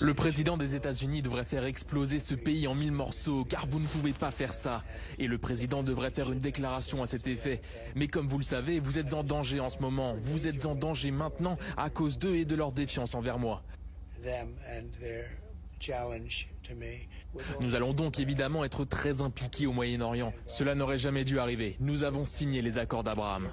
Le président des États-Unis devrait faire exploser ce pays en 1000 morceaux, car vous ne pouvez pas faire ça. Et le président devrait faire une déclaration à cet effet. Mais comme vous le savez, vous êtes en danger en ce moment. Vous êtes en danger maintenant à cause d'eux et de leur défiance envers moi. Nous allons donc évidemment être très impliqués au Moyen-Orient. Cela n'aurait jamais dû arriver. Nous avons signé les accords d'Abraham.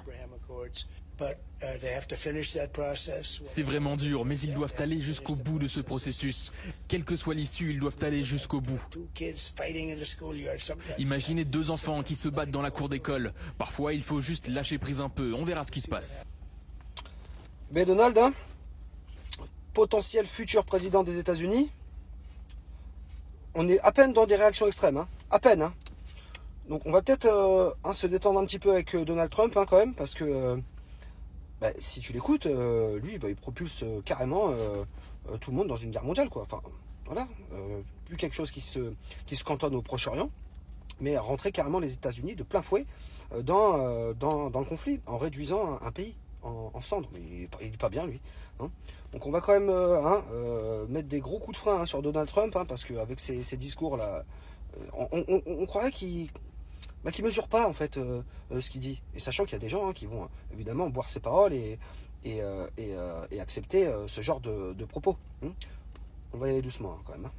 C'est vraiment dur, mais ils doivent aller jusqu'au bout de ce processus. Quelle que soit l'issue, ils doivent aller jusqu'au bout. Imaginez 2 enfants qui se battent dans la cour d'école. Parfois, il faut juste lâcher prise un peu. On verra ce qui se passe. Mais Donald, hein, potentiel futur président des États-Unis, on est à peine dans des réactions extrêmes, hein, à peine. Hein. Donc on va peut-être se détendre un petit peu avec Donald Trump hein, quand même, parce que si tu l'écoutes, lui, il propulse carrément tout le monde dans une guerre mondiale, quoi. Enfin, voilà, plus quelque chose qui se cantonne au Proche-Orient, mais rentrer carrément les États-Unis de plein fouet dans le conflit, en réduisant un pays en cendres. Mais il est pas bien, lui. Hein. Donc on va quand même mettre des gros coups de frein hein, sur Donald Trump, hein, parce qu'avec ces discours-là, on croirait qu'il mesure pas en fait ce qu'il dit. Et sachant qu'il y a des gens hein, qui vont évidemment boire ses paroles et accepter ce genre de propos. Hein. On va y aller doucement hein, quand même. Hein.